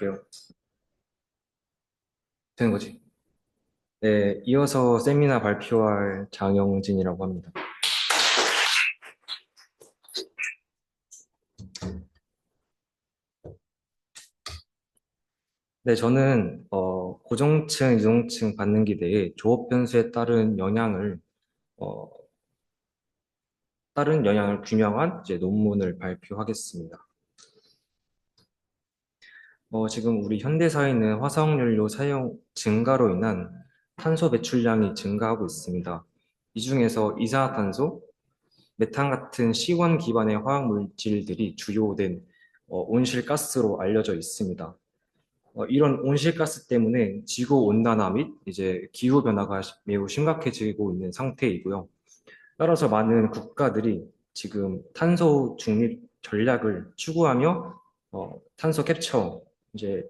할게요. 되는 거지? 네, 이어서 세미나 발표할 장영진이라고 합니다. 네, 저는 고정층, 유동층 받는 기대에 조업 변수에 어, 따른 영향을 규명한 이제 논문을 발표하겠습니다. 지금 우리 현대 사회는 화석연료 사용 증가로 인한 탄소 배출량이 증가하고 있습니다. 이 중에서 이산화탄소, 메탄 같은 C1 기반의 화학 물질들이 주요된 온실가스로 알려져 있습니다. 이런 온실가스 때문에 지구 온난화 및 이제 기후 변화가 매우 심각해지고 있는 상태이고요. 따라서 많은 국가들이 지금 탄소 중립 전략을 추구하며 탄소 캡처, 이제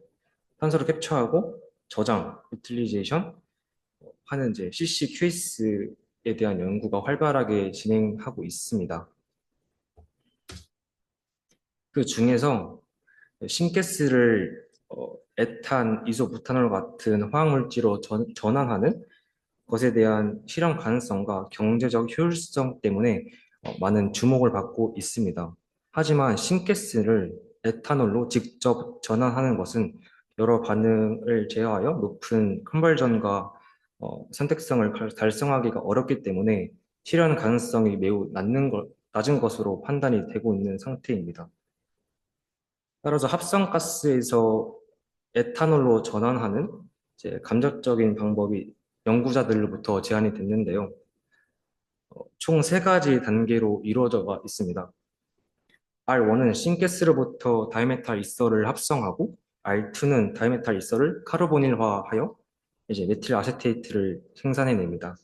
탄소를 캡처하고 저장, 유틸리제이션 하는 이제 CCQS에 대한 연구가 활발하게 진행하고 있습니다. 그 중에서 싱가스를 에탄, 이소부탄올 같은 화학물질로 전환하는 것에 대한 실현 가능성과 경제적 효율성 때문에 많은 주목을 받고 있습니다. 하지만 싱가스를 에탄올로 직접 전환하는 것은 여러 반응을 제어하여 높은 컨버전과 선택성을 달성하기가 어렵기 때문에 실현 가능성이 매우 낮은 것으로 판단이 되고 있는 상태입니다. 따라서 합성가스에서 에탄올로 전환하는 이제 감접적인 방법이 연구자들로부터 제안이 됐는데요. 총 세 가지 단계로 이루어져 있습니다. R1은 싱가스로부터 다이메탈 이서를 합성하고 R2는 다이메탈 이서를 카르보닐화하여 이제 메틸 아세테이트를 생산해냅니다.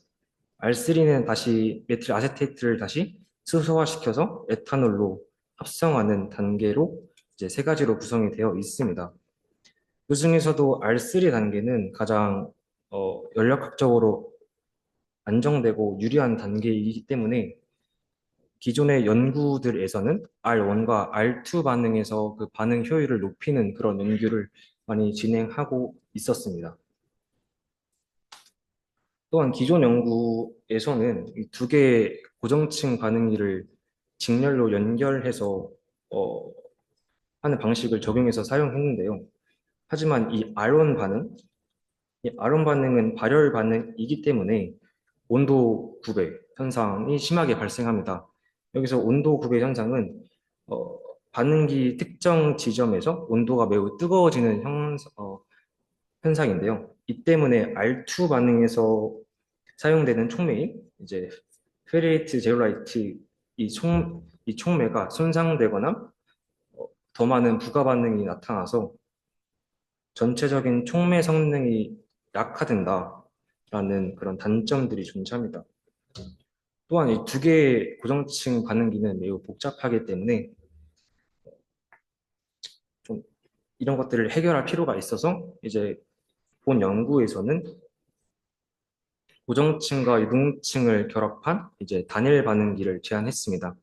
R3는 다시 메틸 아세테이트를 다시 수소화시켜서 에탄올로 합성하는 단계로 이제 세 가지로 구성이 되어 있습니다. 그 중에서도 R3 단계는 가장 연력학적으로 안정되고 유리한 단계이기 때문에 기존의 연구들에서는 R1과 R2 반응에서 그 반응 효율을 높이는 그런 연구를 많이 진행하고 있었습니다. 또한 기존 연구에서는 이 두 개의 고정층 반응기를 직렬로 연결해서 어, 하는 방식을 적용해서 사용했는데요. 하지만 이 R1 반응은 발열 반응이기 때문에 온도 구배 현상이 심하게 발생합니다. 여기서 온도 구배 현상은 어, 반응기 특정 지점에서 온도가 매우 뜨거워지는 현상인데요. 이 때문에 R2 반응에서 사용되는 촉매인 이제 페리에이트 제올라이트 이 촉매가 손상되거나 더 많은 부가 반응이 나타나서 전체적인 촉매 성능이 약화된다라는 그런 단점들이 존재합니다. 또한 이 두 개의 고정층 반응기는 매우 복잡하기 때문에 좀 이런 것들을 해결할 필요가 있어서 이제 본 연구에서는 고정층과 유동층을 결합한 이제 단일 반응기를 제안했습니다.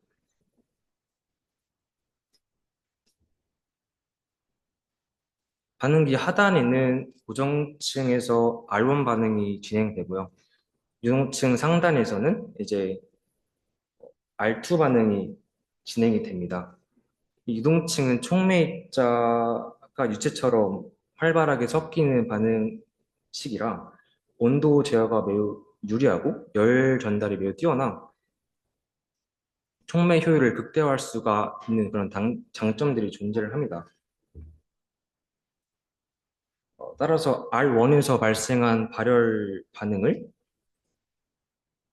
반응기 하단에는 고정층에서 R1 반응이 진행되고요. 유동층 상단에서는 이제 R2 반응이 진행이 됩니다. 이 유동층은 촉매 입자가 유체처럼 활발하게 섞이는 반응식이라 온도 제어가 매우 유리하고 열 전달이 매우 뛰어나 촉매 효율을 극대화할 수가 있는 그런 장점들이 존재를 합니다. 따라서 R1에서 발생한 발열 반응을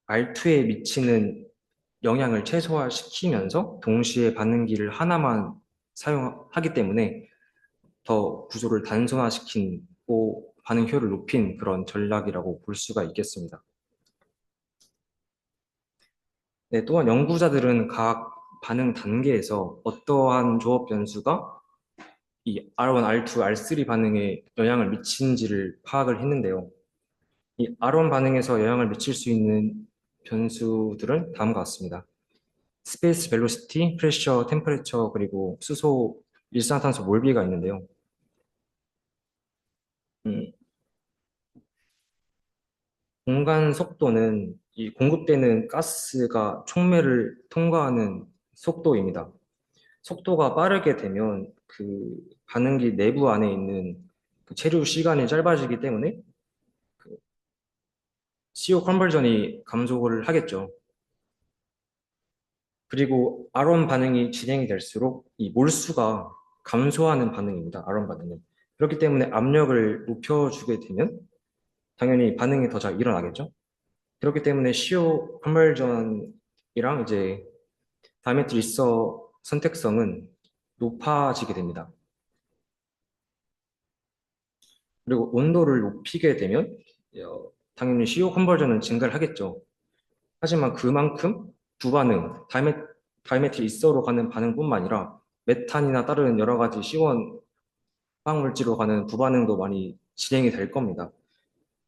R2에 미치는 영향을 최소화시키면서 동시에 반응기를 하나만 사용하기 때문에 더 구조를 단순화시키고 반응 효율을 높인 그런 전략이라고 볼 수가 있겠습니다. 네, 또한 연구자들은 각 반응 단계에서 어떠한 조업 변수가 이 R1, R2, R3 반응에 영향을 미친지를 파악을 했는데요. 이 R1 반응에서 영향을 미칠 수 있는 변수들은 다음과 같습니다. 스페이스 벨로시티, 프레셔, 템퍼레처, 그리고 수소, 일산화탄소 몰비가 있는데요. 공간 속도는 이 공급되는 가스가 촉매를 통과하는 속도입니다. 속도가 빠르게 되면 그 반응기 내부 안에 있는 그 체류 시간이 짧아지기 때문에 CO 컨버전이 감소를 하겠죠. 그리고 아론 반응이 진행이 될수록 이 몰수가 감소하는 반응입니다. 아론 반응은. 그렇기 때문에 압력을 높여주게 되면 당연히 반응이 더 잘 일어나겠죠. 그렇기 때문에 CO 컨버전이랑 이제 다이메트 리서 선택성은 높아지게 됩니다. 그리고 온도를 높이게 되면 당연히 CO 컨버전은 증가를 하겠죠. 하지만 그만큼 부반응, 다이메틸 이서로 가는 반응뿐만 아니라 메탄이나 다른 여러 가지 시원 화학물질로 가는 부반응도 많이 진행이 될 겁니다.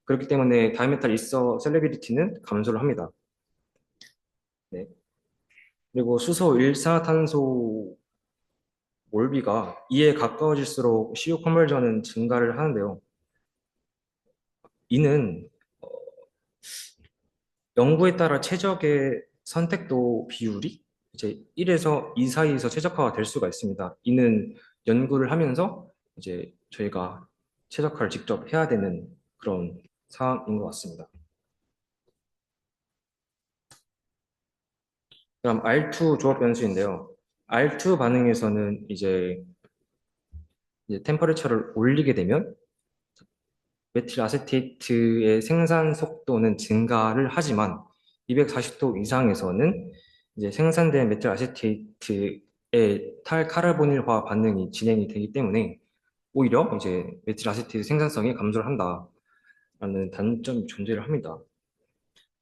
그렇기 때문에 다이메탈 이서 셀레비리티는 감소를 합니다. 네. 그리고 수소 일산화탄소 몰비가 2에 가까워질수록 CO 컨버전은 증가를 하는데요. 이는 연구에 따라 최적의 선택도 비율이 이제 1에서 2 사이에서 최적화가 될 수가 있습니다. 이는 연구를 하면서 이제 저희가 최적화를 직접 해야 되는 그런 상황인 것 같습니다. 그럼 R2 조합 변수인데요. R2 반응에서는 이제 템퍼레처를 올리게 되면 메틸 아세테이트의 생산 속도는 증가를 하지만 240도 이상에서는 이제 생산된 메틸 아세테이트의 탈카르보닐화 반응이 진행이 되기 때문에 오히려 이제 메틸 아세테이트 생산성이 감소를 한다라는 단점이 존재를 합니다.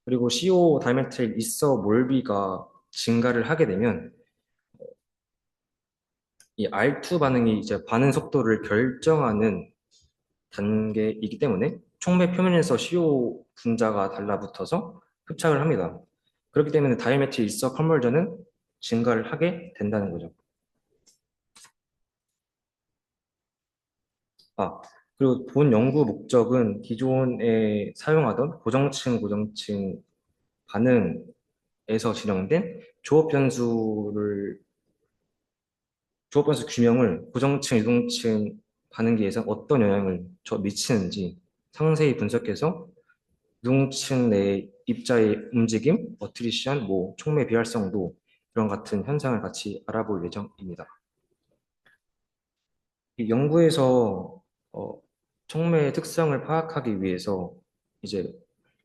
그리고 CO 다이메틸 이서 몰비가 증가를 하게 되면 이 R2 반응이 이제 반응 속도를 결정하는 단계이기 때문에 촉매 표면에서 CO 분자가 달라붙어서 흡착을 합니다. 그렇기 때문에 다이메틸 일서 컨버전은 증가를 하게 된다는 거죠. 아, 그리고 본 연구 목적은 기존에 사용하던 고정층 반응에서 진행된 조업 변수 규명을 고정층, 유동층 반응기에서 어떤 영향을 미치는지 상세히 분석해서 유동층 내 입자의 움직임, 어트리션, 뭐 촉매 비활성도 이런 같은 현상을 같이 알아볼 예정입니다. 이 연구에서 촉매의 특성을 파악하기 위해서 이제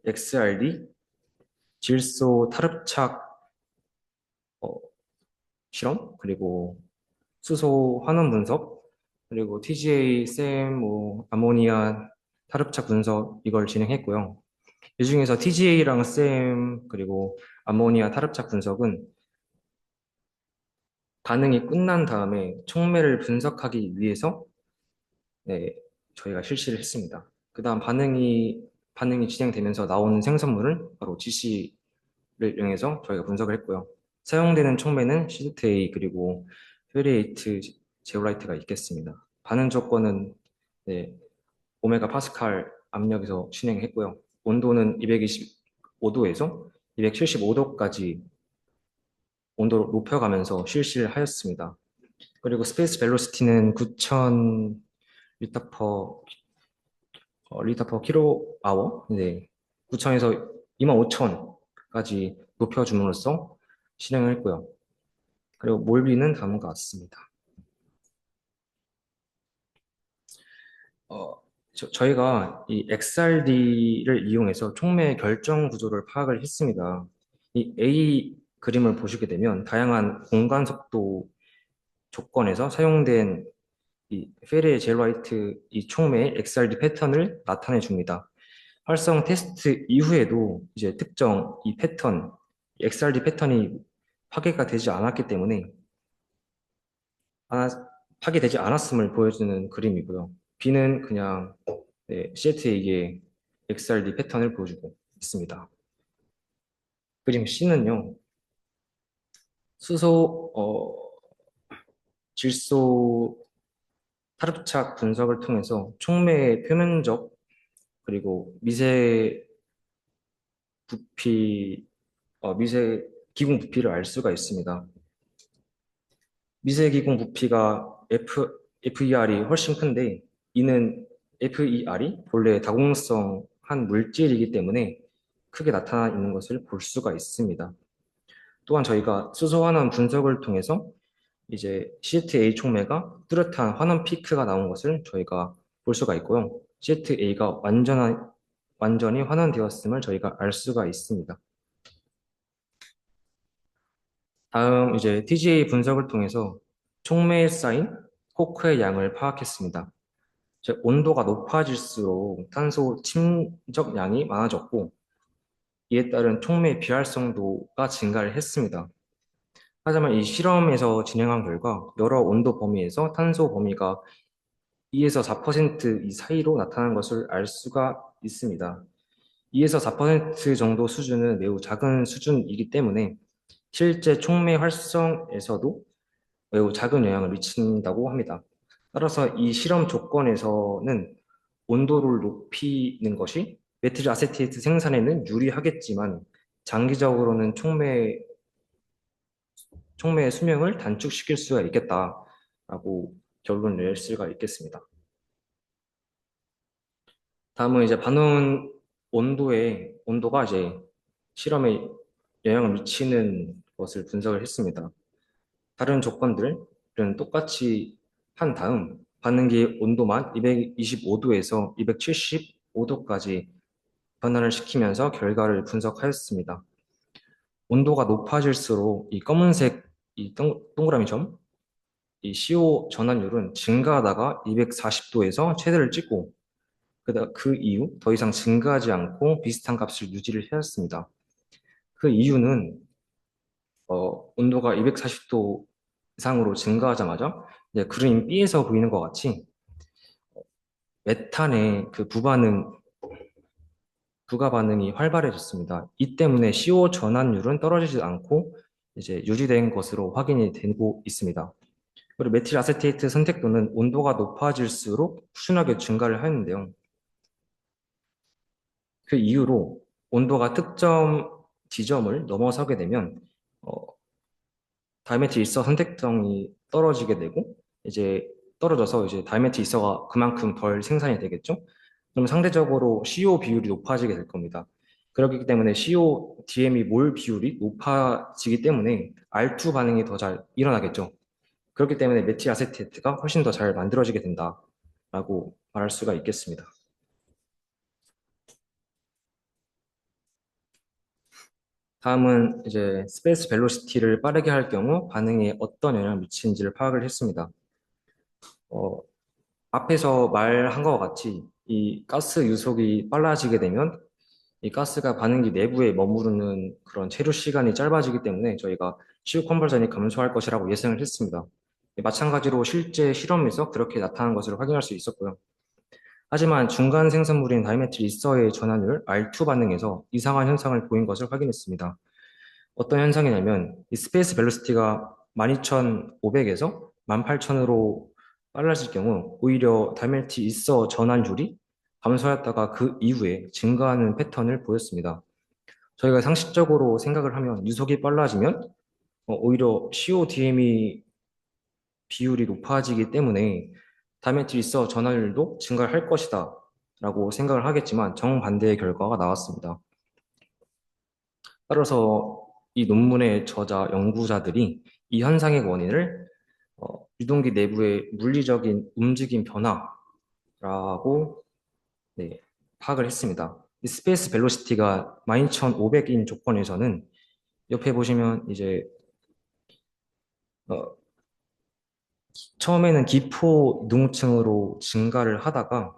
XRD, 질소 탈흡착 어, 실험, 그리고 수소 환원 분석, 그리고 TGA, 샘, 뭐 아모니아 탈흡착 분석 이걸 진행했고요. 이 중에서 TGA랑 샘 그리고 아모니아 탈압착 분석은 반응이 끝난 다음에 촉매를 분석하기 위해서 네, 저희가 실시를 했습니다. 그 다음 반응이 진행되면서 나오는 생성물을 바로 GC를 이용해서 저희가 분석을 했고요. 사용되는 촉매는 시드테이 그리고 페리에이트 제오라이트가 있겠습니다. 반응 조건은 네, 오메가 파스칼 압력에서 진행했고요. 온도는 225도에서 275도까지 온도를 높여가면서 실시를 하였습니다. 그리고 스페이스 벨로시티는 9,000 리터 퍼 킬로 아워, 네, 9,000에서 25,000까지 높여줌으로써 실행을 했고요. 그리고 몰비는 다음과 같습니다. 어, 저희가 이 XRD를 이용해서 촉매 결정 구조를 파악을 했습니다. 이 A 그림을 보시게 되면 다양한 공간 속도 조건에서 사용된 이 페레 젤라이트 이 촉매의 XRD 패턴을 나타내 줍니다. 활성 테스트 이후에도 이제 특정 이 패턴, XRD 패턴이 파괴가 되지 않았기 때문에 파괴되지 않았음을 보여주는 그림이고요. B는 그냥 네, CF의 이게 XRD 패턴을 보여주고 있습니다. 그림 C는요, 수소, 질소 탈흡착 분석을 통해서 촉매의 표면적 그리고 미세 부피, 미세 기공 부피를 알 수가 있습니다. 미세 기공 부피가 FER이 훨씬 큰데, 이는 FER이 본래 다공성한 물질이기 때문에 크게 나타나 있는 것을 볼 수가 있습니다. 또한 저희가 수소 환원 분석을 통해서 이제 CZA 촉매가 뚜렷한 환원 피크가 나온 것을 저희가 볼 수가 있고요. CZA가 완전히 환원되었음을 저희가 알 수가 있습니다. 다음 이제 TGA 분석을 통해서 촉매에 쌓인 코크의 양을 파악했습니다. 이제 온도가 높아질수록 탄소 침적량이 많아졌고 이에 따른 촉매 비활성도가 증가를 했습니다. 하지만 이 실험에서 진행한 결과 여러 온도 범위에서 탄소 범위가 2에서 4%이 사이로 나타난 것을 알 수가 있습니다. 2에서 4% 정도 수준은 매우 작은 수준이기 때문에 실제 촉매 활성에서도 매우 작은 영향을 미친다고 합니다. 따라서 이 실험 조건에서는 온도를 높이는 것이 메틸 아세테이트 생산에는 유리하겠지만 장기적으로는 촉매의 수명을 단축시킬 수가 있겠다라고 결론을 낼 수가 있겠습니다. 다음은 이제 반응 온도가 이제 실험에 영향을 미치는 것을 분석을 했습니다. 다른 조건들은 똑같이 한 다음 반응기 온도만 225도에서 275도까지 변화를 시키면서 결과를 분석하였습니다. 온도가 높아질수록 이 검은색 이 동그라미 점, 이 CO 전환율은 증가하다가 240도에서 최대를 찍고 그 이후 더 이상 증가하지 않고 비슷한 값을 유지를 해왔습니다. 그 이유는 온도가 240도 이상으로 증가하자마자 이제 그림 B에서 보이는 것 같이 메탄의 그 부가 반응이 활발해졌습니다. 이 때문에 CO 전환율은 떨어지지 않고 이제 유지된 것으로 확인이 되고 있습니다. 그리고 메틸 아세테이트 선택도는 온도가 높아질수록 꾸준하게 증가를 하는데요. 그 이후로 온도가 특정 지점을 넘어서게 되면 어, 다이메틸 이서 선택성이 떨어지게 되고 이제 떨어져서 이제 다이메틸 이서가 그만큼 덜 생산이 되겠죠. 그럼 상대적으로 CO 비율이 높아지게 될 겁니다. 그렇기 때문에 CO DME 몰 비율이 높아지기 때문에 R2 반응이 더 잘 일어나겠죠. 그렇기 때문에 메틸 아세테트가 훨씬 더 잘 만들어지게 된다라고 말할 수가 있겠습니다. 다음은 이제 스페이스 벨로시티를 빠르게 할 경우 반응에 어떤 영향을 미치는지를 파악을 했습니다. 어, 앞에서 말한 것과 같이 이 가스 유속이 빨라지게 되면 이 가스가 반응기 내부에 머무르는 그런 체류 시간이 짧아지기 때문에 저희가 시후 컨버전이 감소할 것이라고 예상을 했습니다. 마찬가지로 실제 실험에서 그렇게 나타난 것을 확인할 수 있었고요. 하지만 중간 생산물인 다이메틸 이서의 전환율 R2 반응에서 이상한 현상을 보인 것을 확인했습니다. 어떤 현상이냐면 이 스페이스 벨로시티가 12,500에서 18,000으로 빨라질 경우 오히려 다이메틸 이서 전환율이 감소했다가 그 이후에 증가하는 패턴을 보였습니다. 저희가 상식적으로 생각을 하면 유속이 빨라지면 오히려 CODM이 비율이 높아지기 때문에 다이메틸 이서 전환율도 증가할 것이다 라고 생각을 하겠지만 정반대의 결과가 나왔습니다. 따라서 이 논문의 저자 연구자들이 이 현상의 원인을 유동기 내부의 물리적인 움직임 변화라고 네, 파악을 했습니다. 이 스페이스 벨로시티가 12,500인 조건에서는 옆에 보시면 이제 어, 처음에는 기포 이동층으로 증가를 하다가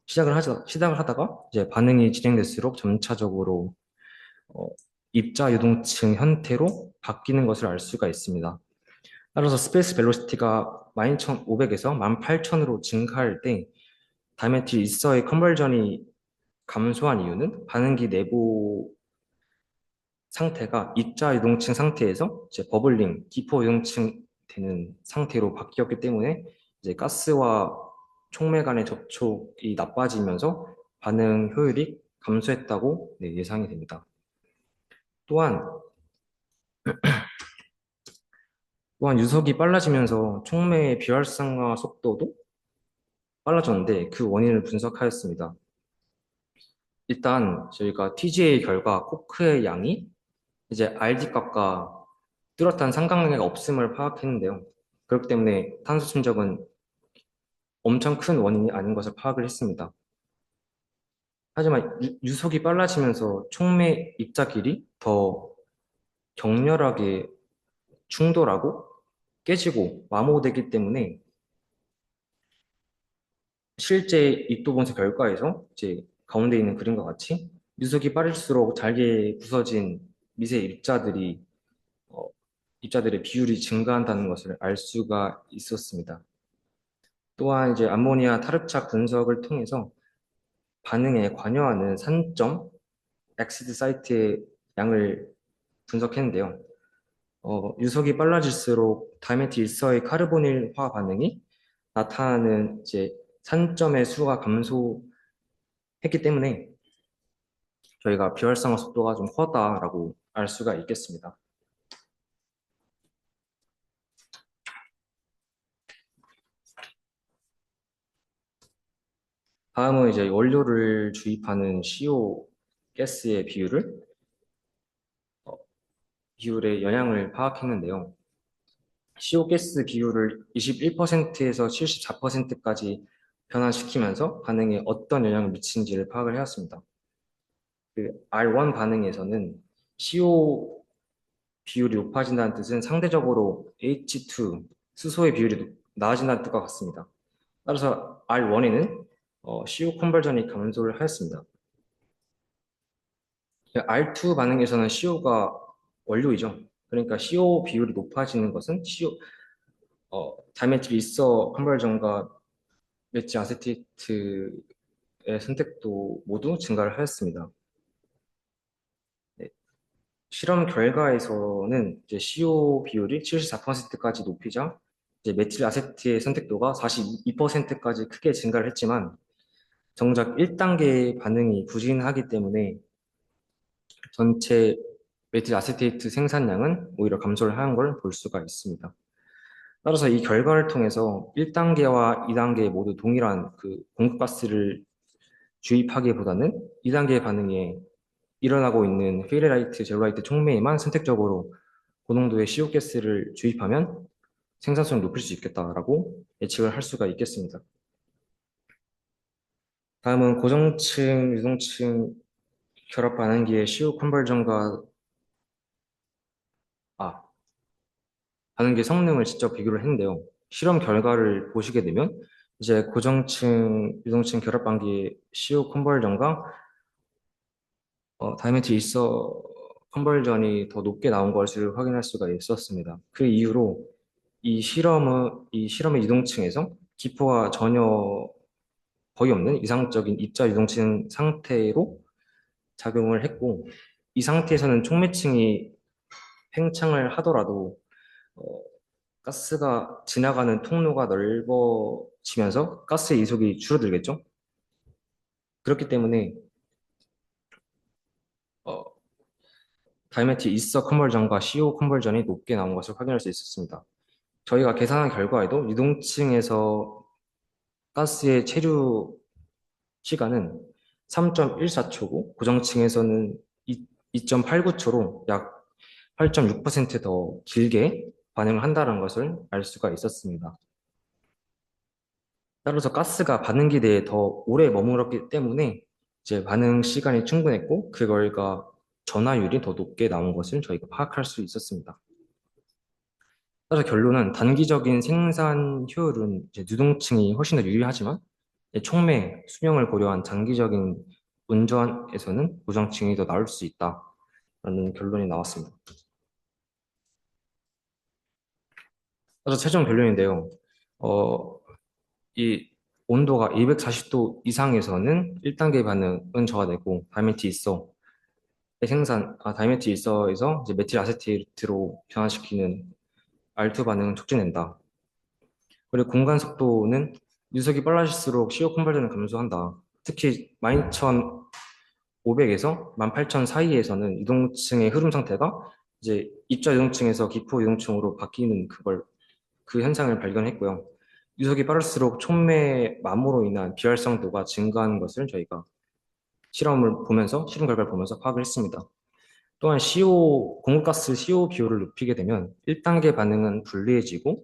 시작을 하다가 이제 반응이 진행될수록 점차적으로 어, 입자 유동층 형태로 바뀌는 것을 알 수가 있습니다. 따라서 스페이스 벨로시티가 12,500에서 18,000으로 증가할 때 다이메틸 이서의 컨버전이 감소한 이유는 반응기 내부 상태가 입자 유동층 상태에서 이제 버블링, 기포 유동층 되는 상태로 바뀌었기 때문에 이제 가스와 촉매 간의 접촉이 나빠지면서 반응 효율이 감소했다고 네, 예상이 됩니다. 또한, 또한 유속이 빨라지면서 촉매의 비활성화 속도도 빨라졌는데 그 원인을 분석하였습니다. 일단 저희가 TGA 결과 코크의 양이 이제 RD 값과 뚜렷한 상관관계가 없음을 파악했는데요. 그렇기 때문에 탄소 침적은 엄청 큰 원인이 아닌 것을 파악을 했습니다. 하지만 유속이 빨라지면서 촉매 입자 길이 더 격렬하게 충돌하고 깨지고 마모되기 때문에 실제 입도 분석 결과에서 이제 가운데 있는 그림과 같이 유속이 빠를수록 잘게 부서진 미세 어, 입자들의 비율이 증가한다는 것을 알 수가 있었습니다. 또한 이제 암모니아 탈흡착 분석을 통해서 반응에 관여하는 산점 엑시드 사이트의 양을 분석했는데요. 유속이 빨라질수록 다이메틸 일서의 카르보닐화 반응이 나타나는 이제 산점의 수가 감소했기 때문에 저희가 비활성화 속도가 좀 커다라고 알 수가 있겠습니다. 다음은 이제 원료를 주입하는 CO 가스의 어, 비율의 영향을 파악했는데요. CO 가스 비율을 21%에서 74%까지 변화시키면서 반응에 어떤 영향을 미치는지를 파악을 해왔습니다. 그 R1 반응에서는 CO 비율이 높아진다는 뜻은 상대적으로 H2 수소의 비율이 나아진다는 뜻과 같습니다. 따라서 R1에는 CO 컨버전이 감소를 하였습니다. R2 반응에서는 CO가 원료이죠. 그러니까 CO 비율이 높아지는 것은 다이메틸 이서 컨버전과 메틸 아세테이트의 선택도 모두 증가를 하였습니다. 네, 실험 결과에서는 이제 CO 비율이 74%까지 높이자 이제 메틸 아세트의 선택도가 42%까지 크게 증가를 했지만 정작 1단계 반응이 부진하기 때문에 전체 메틸 아세테이트 생산량은 오히려 감소를 하는 걸 볼 수가 있습니다. 따라서 이 결과를 통해서 1단계와 2단계 모두 동일한 그 공급가스를 주입하기보다는 2단계 반응에 일어나고 있는 휘레라이트, 제로라이트 촉매에만 선택적으로 고농도의 CO가스를 주입하면 생산성을 높일 수 있겠다라고 예측을 할 수가 있겠습니다. 다음은 고정층, 유동층 결합 반응기의 CO 컨버전과 아, 반응기 성능을 직접 비교를 했는데요. 실험 결과를 보시게 되면 이제 고정층, 유동층 결합 반응기의 CO 컨버전과 다이메트 일서 컨버전이 더 높게 나온 것을 확인할 수가 있었습니다. 그 이후로 이 실험의 유동층에서 기포가 전혀 거의 없는 이상적인 입자 유동층 상태로 작용을 했고, 이 상태에서는 촉매층이 팽창을 하더라도 어, 가스가 지나가는 통로가 넓어지면서 가스의 이속이 줄어들겠죠? 그렇기 때문에 어, 다이메트 이서 컨버전과 CO 컨버전이 높게 나온 것을 확인할 수 있었습니다. 저희가 계산한 결과에도 유동층에서 가스의 체류 시간은 3.14초고 고정층에서는 2.89초로 약 8.6%더 길게 반응을 한다는 것을 알 수가 있었습니다. 따라서 가스가 반응기 내에 더 오래 머물렀기 때문에 이제 반응 시간이 충분했고 그 결과 전하율이 더 높게 나온 것을 저희가 파악할 수 있었습니다. 따라서 결론은 단기적인 생산 효율은 이제 유동층이 훨씬 더 유리하지만 촉매, 수명을 고려한 장기적인 운전에서는 고정층이 더 나을 수 있다라는 결론이 나왔습니다. 그래서 최종 결론인데요. 어, 이 온도가 240도 이상에서는 1단계 반응은 저하되고 다이메틸 일서에서 이제 메틸 아세테이트로 변화시키는 R2 반응은 촉진된다. 그리고 공간 속도는 유속이 빨라질수록 CO 컨버전을 감소한다. 특히 12000 500에서 18,000 사이에서는 유동층의 흐름 상태가 이제 입자 유동층에서 기포 유동층으로 바뀌는 그 현상을 발견했고요. 유속이 빠를수록 촉매 마모로 인한 비활성도가 증가하는 것을 저희가 실험 결과를 보면서 파악을 했습니다. 또한 공급가스 CO 비율을 높이게 되면 1단계 반응은 불리해지고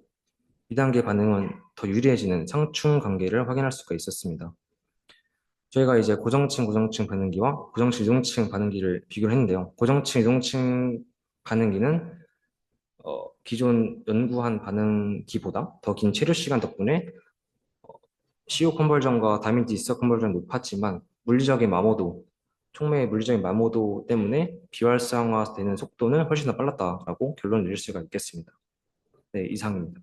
2단계 반응은 더 유리해지는 상충 관계를 확인할 수가 있었습니다. 저희가 이제 고정층 반응기와 고정층 이동층 반응기를 비교를 했는데요. 고정층 이동층 반응기는 기존 연구한 반응기보다 더 긴 체류 시간 덕분에 CO 컨버전과 다민지 이스터 컨버전이 높았지만 촉매의 물리적인 마모도 때문에 비활성화되는 속도는 훨씬 더 빨랐다라고 결론을 내릴 수가 있겠습니다. 네, 이상입니다.